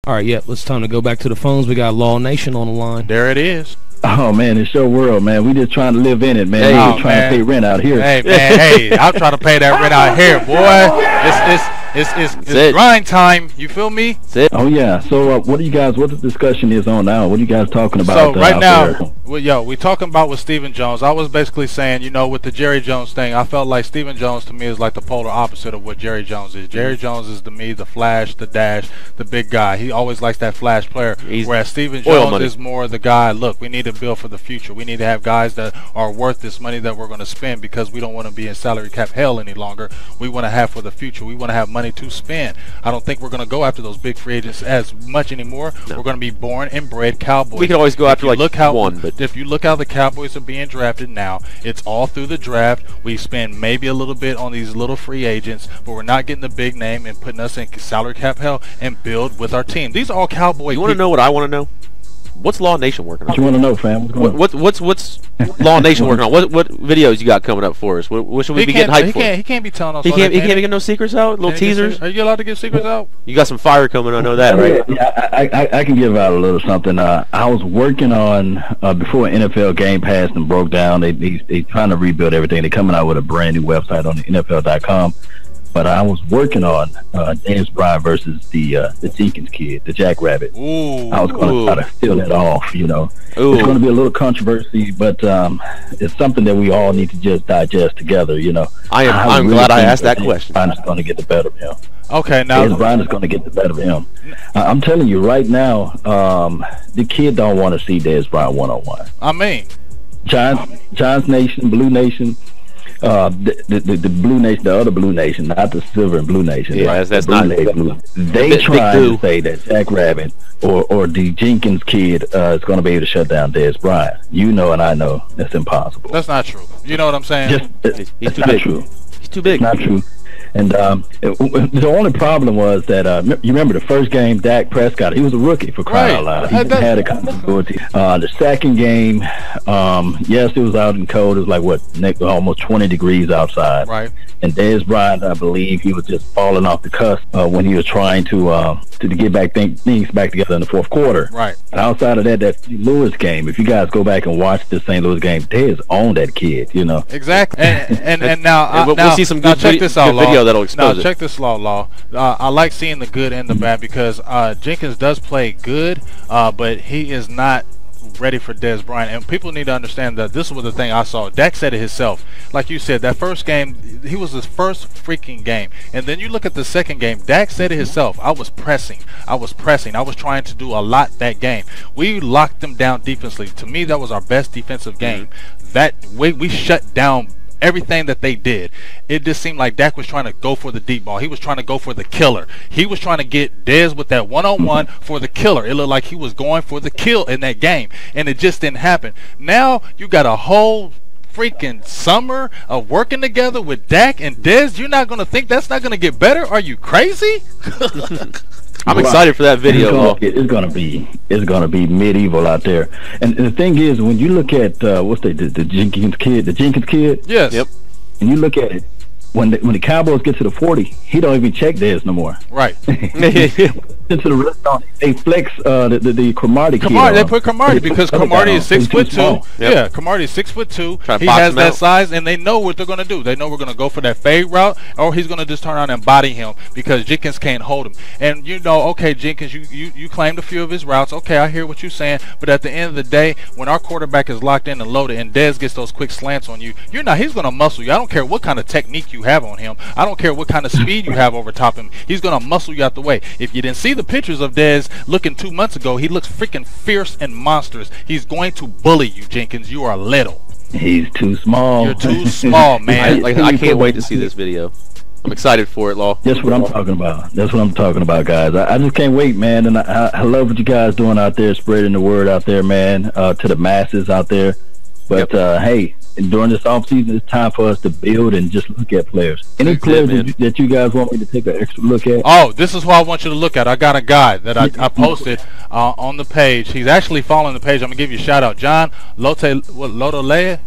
All right, yeah, it's time to go back to the phones. We got Law Nation on the line. There it is. Oh man, it's your world, man. We just trying to live in it, man. Hey, We're trying to pay rent out here. Hey man, hey, I'm trying to pay that rent out here, boy. It's grind time. You feel me? Oh yeah. So what the discussion is on now? What are you guys talking about? So right now, we talking about with Stephen Jones. I was basically saying, you know, with the Jerry Jones thing, I felt like Stephen Jones to me is like the polar opposite of what Jerry Jones is. Jerry Jones is to me the flash, the dash, the big guy. He always likes that flash player. Whereas Stephen Jones is more the guy. Look, we need to build for the future. We need to have guys that are worth this money that we're going to spend because we don't want to be in salary cap hell any longer. We want to have for the future. We want to have money to spend. I don't think we're going to go after those big free agents as much anymore. No. We're going to be born and bred Cowboys. We can always go after one. But if you look how the Cowboys are being drafted now, it's all through the draft. We spend maybe a little bit on these little free agents, but we're not getting the big name and putting us in salary cap hell and build with our team. These are all Cowboy. You want to know what I want to know? What's Law Nation working on? What you want to know, fam? What's Law Nation working on? What videos you got coming up for us? What should we be getting hyped for? He can't be telling us. He can't get no secrets out. Little teasers. Are you allowed to give secrets out? You got some fire coming. I know that, right? Yeah, I can give out a little something. I was working on before NFL Game Pass and broke down. They trying to rebuild everything. They're coming out with a brand new website on the NFL.com. But I was working on James Bryant versus the Jenkins kid, the Jackrabbit. Ooh, I was going to try to steal that off, you know. Ooh. It's going to be a little controversy, but it's something that we all need to just digest together, you know. I'm really glad I asked that question. Bryant is going to get the better of him. Okay, now James Bryant is going to get the better of him. I'm telling you right now, the kid don't want to see Dez Bryant one-on-one. I mean, Giants Nation, Blue Nation. The Blue Nation, the other Blue Nation, not the Silver and Blue Nation. Yeah, right? that's not. Blue. They try to say that Jackrabbit or the Jenkins kid is going to be able to shut down Dez Bryant. You know, and I know that's impossible. That's not true. You know what I'm saying? He's too big. True. He's too big. It's not true. And the only problem was that you remember the first game, Dak Prescott, he was a rookie for crying out loud. He had a continuity. The second game, yes, it was out in cold. It was like almost 20 degrees outside. Right. And Dez Bryant, I believe, he was just falling off the cusp when he was trying to get back things back together in the fourth quarter. Right. And outside of that St. Louis game, if you guys go back and watch the St. Louis game, Dez owned that kid, you know. Exactly. And now we'll see some good check this out, video that'll expose it. Check this Law. I like seeing the good and the bad because Jenkins does play good, but he is not ready for Dez Bryant, and people need to understand that this was the thing I saw. Dak said it himself. Like you said, that first game, he was his first freaking game, and then you look at the second game. Dak said it himself. I was pressing. I was trying to do a lot that game. We locked them down defensively. To me, that was our best defensive game. That way we shut down everything that they did. It just seemed like Dak was trying to go for the deep ball. He was trying to go for the killer. He was trying to get Dez with that one-on-one for the killer. It looked like he was going for the kill in that game, and it just didn't happen. Now you got a whole freaking summer of working together with Dak and Dez. You're not going to think that's not going to get better? Are you crazy? I'm excited for that video. It's gonna be medieval out there. And the thing is, when you look at what's the Jenkins kid? Yes. Yep. And you look at it, when the Cowboys get to the 40, he don't even check Dez no more. Right. Into the restaurant, they flex the Cromartie kid. They put Cromartie because Cromartie is 6'2". Yeah, Cromartie is 6'2". He has that size, and they know what they're gonna do. They know we're gonna go for that fade route, or he's gonna just turn around and body him because Jenkins can't hold him. And you know, okay, Jenkins, you claimed a few of his routes. Okay, I hear what you're saying, but at the end of the day, when our quarterback is locked in and loaded, and Dez gets those quick slants on you, he's gonna muscle you. I don't care what kind of technique you have on him. I don't care what kind of speed you have over top him. He's gonna muscle you out the way. If you didn't see the pictures of Dez looking 2 months ago, he looks freaking fierce and monstrous. He's going to bully you, Jenkins. You are little. He's too small. You're too small, man. I can't wait to see this video. I'm excited for it, Law. That's what I'm talking about. That's what I'm talking about, guys. I just can't wait, man. And I love what you guys doing out there, spreading the word out there, man, to the masses out there. But hey, during this offseason, it's time for us to build and just look at players. Any players that you guys want me to take an extra look at? Oh, this is what I want you to look at. I got a guy that I posted on the page. He's actually following the page. I'm going to give you a shout-out. John Lotulele.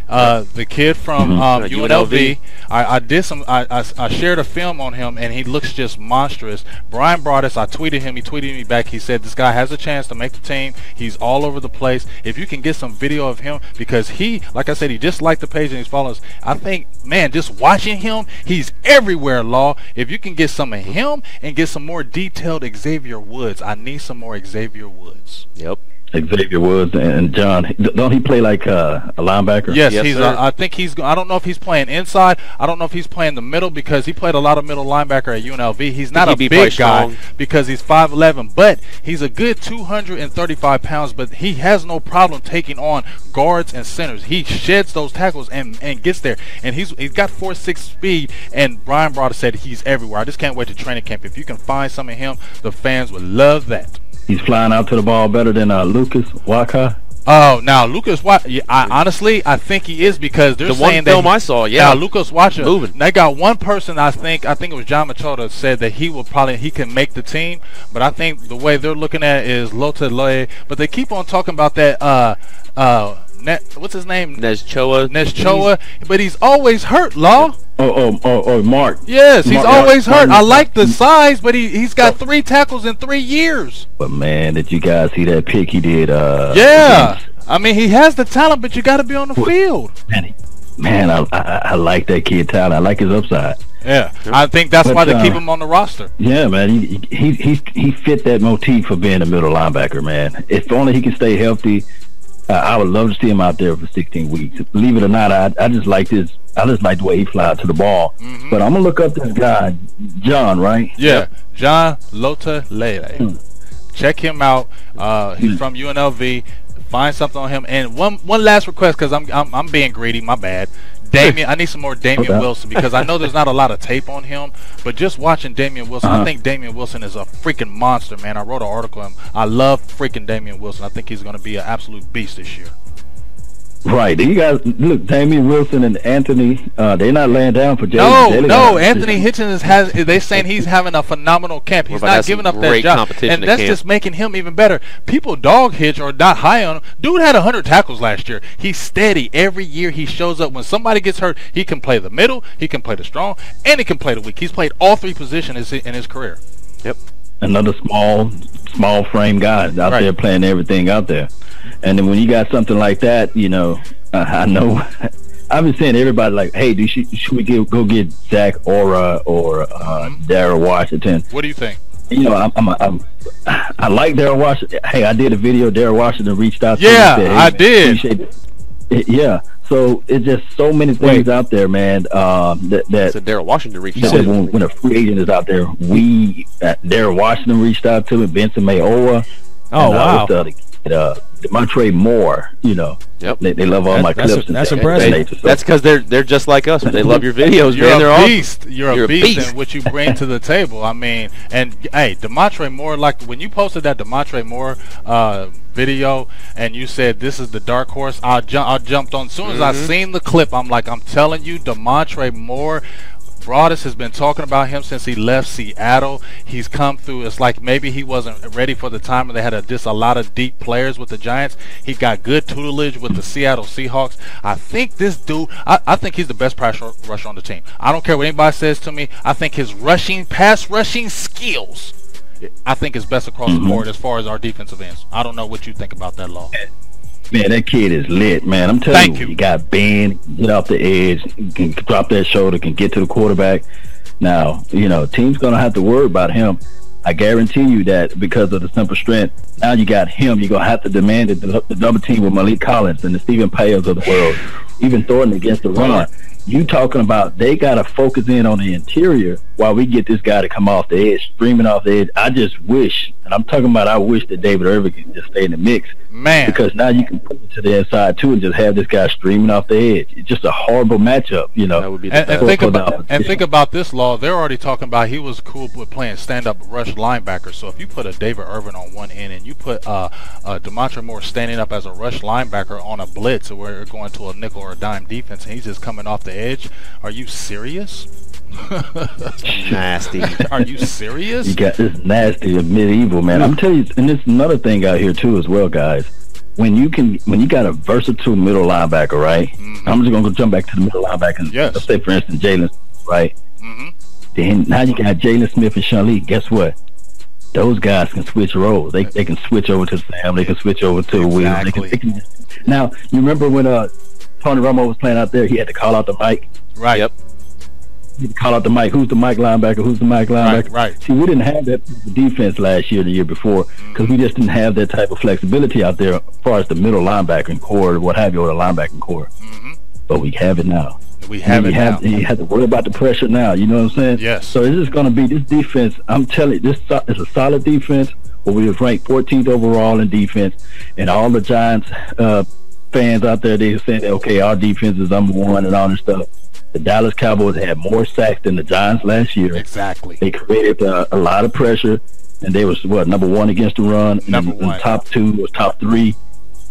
The kid from UNLV. I shared a film on him, and he looks just monstrous. Brian Broaddus, I tweeted him. He tweeted me back. He said this guy has a chance to make the team. He's all over the place. If you can get some video of him, because he, like I said, he just liked the page and he's following us. I think, man, just watching him, he's everywhere, Law. If you can get some of him and get some more detailed Xavier Woods, I need some more Xavier Woods. Yep. Xavier Woods and John, don't he play like a linebacker? Yes, he's. I think he's. I don't know if he's playing inside. I don't know if he's playing the middle, because he played a lot of middle linebacker at UNLV. He's not a big guy because he's 5'11", but he's a good 235 pounds. But he has no problem taking on guards and centers. He sheds those tackles and gets there. And he's got 4.6 speed. And Brian Broaddus said he's everywhere. I just can't wait to training camp. If you can find some of him, the fans would love that. He's flying out to the ball better than Lucas Waka. Oh, now Lucas Watcher, honestly, I think he is, because they're saying that. The one film I saw, Now Lucas Watcher, they got one person. I think it was John Machota said that he can make the team, but I think the way they're looking at it is Lotele. But they keep on talking about that. What's his name? Neschoa, but he's always hurt, Law. Oh, Mark. Yes, he's always hurt. I like the size, but he's got 3 tackles in 3 years. But man, did you guys see that pick he did? Yeah, I mean, he has the talent, but you got to be on the field. Man, I like that kid talent. I like his upside. Yeah, I think that's why they keep him on the roster. Yeah, man, he fit that motif for being a middle linebacker, man. If only he can stay healthy. I would love to see him out there for 16 weeks. Believe it or not, I just like this. I just like the way he flies to the ball. But I'm gonna look up this guy, John, right? Yeah, John Lotele. Check him out. He's from UNLV. Find something on him. And one last request, because I'm being greedy. My bad. Damian, I need some more Damian Wilson, because I know there's not a lot of tape on him, but just watching Damian Wilson, I think Damian Wilson is a freaking monster, man. I wrote an article on him. I love freaking Damian Wilson. I think he's going to be an absolute beast this year. Right. You guys, look, Damian Wilson and Anthony, they're not laying down for Jalen. No, Anthony Hitchens they're saying he's having a phenomenal camp. He's not giving up that job. And that's just making him even better. People dog Hitch or not high on him. Dude had 100 tackles last year. He's steady. Every year he shows up. When somebody gets hurt, he can play the middle, he can play the strong, and he can play the weak. He's played all 3 positions in his career. Yep. Another small frame guy out there playing everything out there. And then when you got something like that, you know, I know I've been saying to everybody, like, hey, should we go get Zach Ora or Darryl Washington? What do you think? You know, I like Darryl Washington. Hey, I did a video. Darryl Washington reached out to me. Yeah, Said, hey, I did. Yeah. So it's just so many things out there, man. That so Darryl Washington reached out. When a free agent is out there, Darryl Washington reached out to me. Benson Mayowa. Oh, wow. Demontre Moore, you know. Yep. They love all my clips. That's impressive. That's because they're just like us. They love your videos, You're man. a beast. You're a beast in what you bring to the table. I mean, and hey, Demontre Moore, like when you posted that Demontre Moore video and you said this is the dark horse, I jumped on. As soon as I seen the clip, I'm like, I'm telling you, Demontre Moore. Broaddus has been talking about him since he left Seattle. He's come through. It's like maybe he wasn't ready for the time when they had just a lot of deep players with the Giants. He got good tutelage with the Seattle Seahawks. I think this dude, I think he's the best pass rusher on the team. I don't care what anybody says to me. I think his pass rushing skills, I think is best across the board as far as our defensive ends. I don't know what you think about that, Law. Man, that kid is lit, man. I'm telling you, he got bend, get off the edge, can drop that shoulder, can get to the quarterback. Now, you know, team's going to have to worry about him. I guarantee you that because of the simple strength, now you got him, you're going to have to demand the double team with Malik Collins and the Stephen Payers of the world, even Thornton against the run. You talking about they got to focus in on the interior while we get this guy to come off the edge, streaming off the edge. I just wish, and I'm talking about I wish that David Irving could just stay in the mix. Man. Because now you can put it to the inside, too, and just have this guy streaming off the edge. It's just a horrible matchup, you know. That would be think about this, Law. They're already talking about he was cool with playing stand-up rush linebacker. So if you put a David Irving on one end and you put Demontre Moore standing up as a rush linebacker on a blitz where you're going to a nickel or a dime defense and he's just coming off the edge, are you serious? Nasty. Are you serious? You got this nasty and medieval, man. I'm telling you, and there's another thing out here too as well, guys. when you got a versatile middle linebacker, right? I'm just gonna jump back to the middle linebacker. Yes. Let's say, for instance, Jalen, right? Then now you got Jalen Smith and Sean Lee. Guess what? Those guys can switch roles. They can switch over to Sam. They can switch over to Williams. They can. Now you remember when Tony Romo was playing out there? He had to call out the mic. Right. Yep. He had to call out the mic. Who's the mic linebacker? Who's the mic linebacker? Right. See, we didn't have that defense last year, the year before, because we just didn't have that type of flexibility out there as far as the middle linebacking core or what have you, or the linebacking core. But we have it now. We have it now. You have to worry about the pressure now. You know what I'm saying? Yes. So this is going to be this defense. I'm telling you, this is a solid defense. Where we was ranked 14th overall in defense, and all the Giants fans out there, they saying, okay, our defense is number one and all this stuff. The Dallas Cowboys had more sacks than the Giants last year. Exactly. They created a lot of pressure, and they was number one against the run. Number one. And top two was top three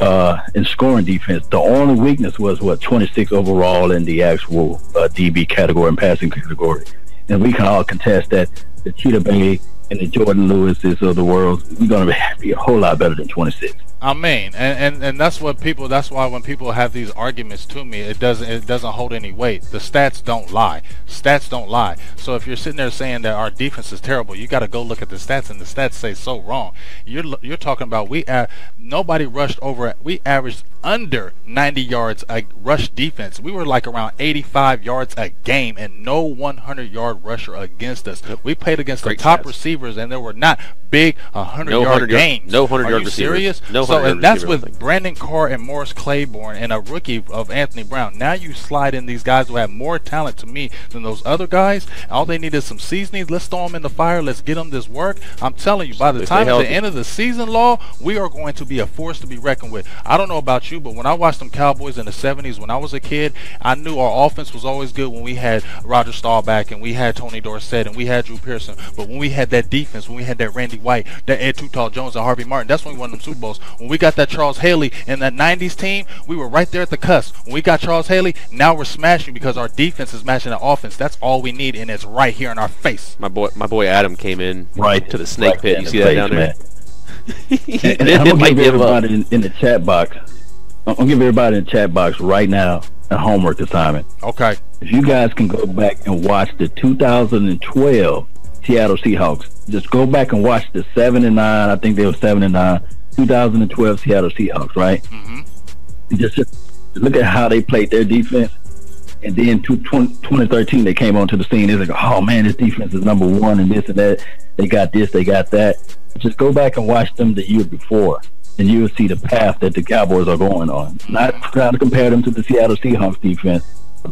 in scoring defense. The only weakness was 26 overall in the actual DB category and passing category. And we can all contest that the Cheetah Bay and the Jordan Lewises of the world, we're going to be a whole lot better than 26. I mean, and that's what people. That's why when people have these arguments to me, it doesn't hold any weight. The stats don't lie. Stats don't lie. So if you're sitting there saying that our defense is terrible, you got to go look at the stats, and the stats say so wrong. You're talking about nobody rushed over. We averaged under 90 yards a rush defense. We were like around 85 yards a game, and no 100-yard rusher against us. We played against the top receivers, and there were not big 100-yard games. No 100-yard receivers. Serious? No. So and that's with Brandon Carr and Morris Claiborne and a rookie of Anthony Brown. Now you slide in these guys who have more talent to me than those other guys. All they need is some seasoning. Let's throw them in the fire. Let's get them this work. I'm telling you, by the time at the end of the season, Law, we are going to be a force to be reckoned with. I don't know about you, but when I watched them Cowboys in the 70s when I was a kid, I knew our offense was always good when we had Roger Staubach and we had Tony Dorsett and we had Drew Pearson. But when we had that defense, when we had that Randy White, that Ed Too-Tall Jones and Harvey Martin, that's when we won them Super Bowls. When we got that Charles Haley in that 90s team, we were right there at the cusp. When we got Charles Haley, now we're smashing because our defense is matching the offense. That's all we need, and it's right here in our face. My boy Adam came in right to the snake pit. You see that down there? and I'm gonna give everybody in the chat box. I'm gonna give everybody in the chat box right now a homework assignment. Okay. If you guys can go back and watch the 2012 Seattle Seahawks, just go back and watch the 7-9. I think they were 7-9. 2012 Seattle Seahawks, right? Just look at how they played their defense, and then 2013 they came onto the scene. They're like, oh man, this defense is number one, and this and that. They got this, they got that. Just go back and watch them the year before, and you will see the path that the Cowboys are going on. Not trying to compare them to the Seattle Seahawks defense.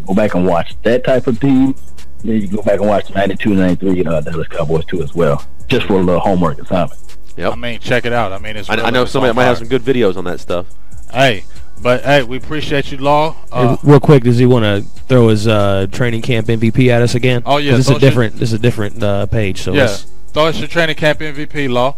Go back and watch that type of team. Then you go back and watch the 92-93 Dallas Cowboys too as well, just for a little homework assignment. Yep. I mean, check it out. I mean, I know somebody might have some good videos on that stuff. Hey, but hey, we appreciate you, Law. Hey, real quick, does he want to throw his training camp MVP at us again? Oh yeah, this is a different page. So yeah, throw us your training camp MVP, Law.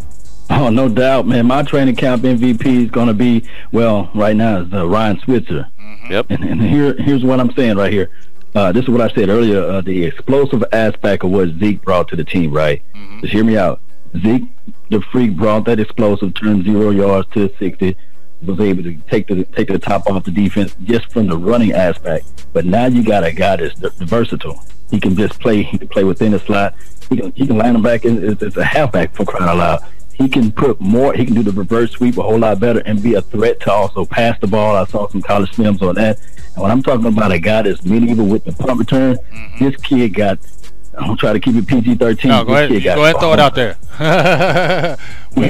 Oh, no doubt, man. My training camp MVP is going to be, well, right now is Ryan Switzer. Yep. And here's what I'm saying right here. This is what I said earlier. The explosive aspect of what Zeke brought to the team, right? Just hear me out. Zeke, the freak, brought that explosive, turned 0 yards to 60, was able to take the top off the defense just from the running aspect. But now you got a guy that's versatile. He can just play. He can play within the slot. He can line him back as a halfback, for crying out loud. He can put more. He can do the reverse sweep a whole lot better and be a threat to also pass the ball. I saw some college films on that. And when I'm talking about a guy that's medieval with the punt return, this kid got. I'm gonna try to keep it PG-13. No, go ahead and throw it out there. we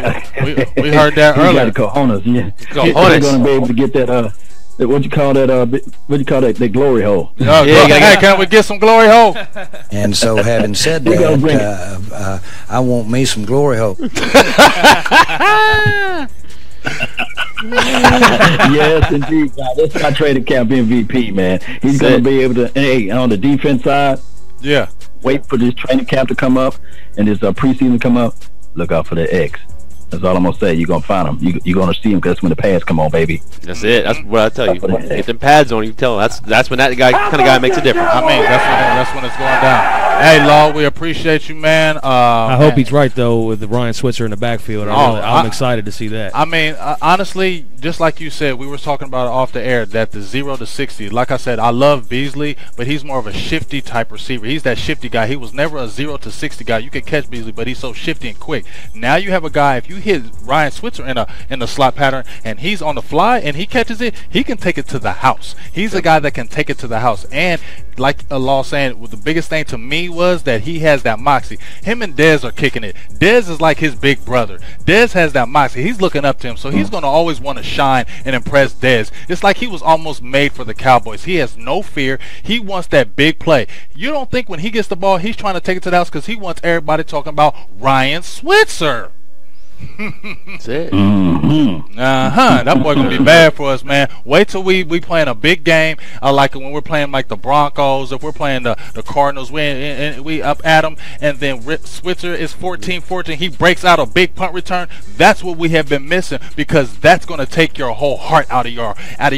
heard that earlier. He got cojones, yeah. Cojones. He's gonna be able to get that. What you call that? What you call that? The glory hole. Oh, hey, can we get some glory hole? And so, having said that, I want me some glory hole. Yes, indeed. That's my training camp MVP, man. He's going to be able to, hey, on the defense side, yeah, wait for this training camp to come up and this preseason to come up. Look out for the X. That's all I'm gonna say. You're gonna find them. You're gonna see them because that's when the pads come on, baby. That's it. That's what I tell you. Get them pads on. You tell them. That's when that kind of guy makes a difference. I mean, that's when it's going down. Hey, Law, we appreciate you, man. I hope he's right though with the Ryan Switzer in the backfield. I'm excited to see that. I mean, honestly, just like you said, we were talking about it off the air that the 0 to 60. Like I said, I love Beasley, but he's more of a shifty type receiver. He's that shifty guy. He was never a 0 to 60 guy. You can catch Beasley, but he's so shifty and quick. Now you have a guy. If you hit Ryan Switzer in the slot pattern and he's on the fly and he catches it, he can take it to the house. He's a guy that can take it to the house. And like Allah saying, the biggest thing to me was that he has that moxie. Him and Dez are kicking it. Dez is like his big brother. Dez has that moxie. He's looking up to him, so he's going to always want to shine and impress Dez. It's like he was almost made for the Cowboys. He has no fear. He wants that big play. You don't think when he gets the ball, he's trying to take it to the house because he wants everybody talking about Ryan Switzer. That's it. That boy gonna be bad for us, man. Wait till we playing a big game. Like when we're playing like the Broncos, if we're playing the Cardinals, we up at them, and then Switzer is 14-14. He breaks out a big punt return. That's what we have been missing, because that's gonna take your whole heart out of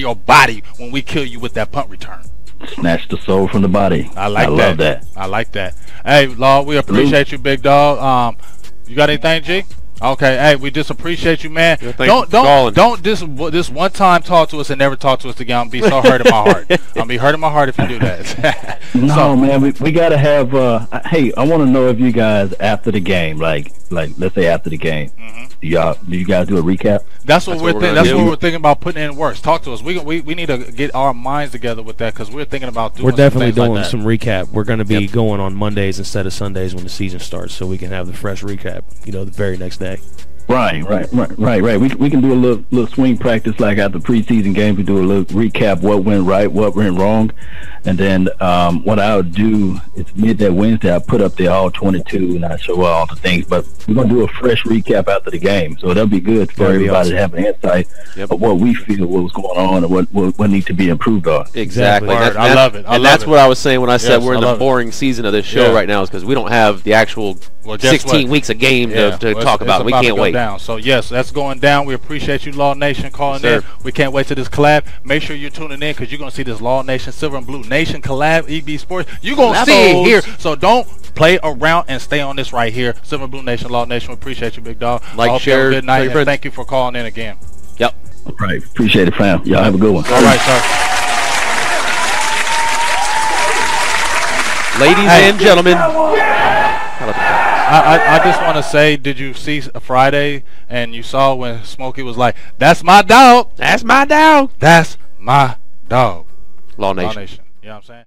your body when we kill you with that punt return. Snatch the soul from the body. I love that. I like that. Hey, Law, we appreciate you, big dog. You got anything, G? Okay, hey, we just appreciate you, man. Don't this one time talk to us and never talk to us again. I'll be so hurt in my heart. I'll be hurt in my heart if you do that. No, man, we gotta have. Hey, I want to know if you guys after the game, like let's say after the game, do you guys do a recap? That's what we're thinking about putting in works. Talk to us. We need to get our minds together with that, because we're thinking about doing. We're definitely doing like some recap. We're going to be going on Mondays instead of Sundays when the season starts, so we can have the fresh recap. The very next day. Right. We can do a little swing practice like after preseason games. We do a little recap, what went right, what went wrong, and then what I'll do is midday Wednesday I put up the all 22 and I show all the things. But we're gonna do a fresh recap after the game, so that'll be good for everybody to have an insight of what we feel, what was going on, and what needs to be improved on. Exactly. I love it. That's what I was saying when I said we're in the boring season of this show right now, is because we don't have the actual 16 weeks of game to talk about. We can't wait. So yes, that's going down. We appreciate you, Law Nation, calling in. We can't wait to this collab. Make sure you're tuning in, because you're gonna see this Law Nation, Silver and Blue Nation collab, EB Sports. You're gonna see it here. So don't play around and stay on this right here. Silver and Blue Nation, Law Nation. We appreciate you, big dog. Share, good night, and thank you for calling in again. Yep. All right. Appreciate it, fam. Y'all have a good one. All right, sir. Ladies and gentlemen. I just want to say, did you see Friday and you saw when Smokey was like, "That's my dog. That's my dog. That's my dog." Law Nation. Law Nation. You know what I'm saying?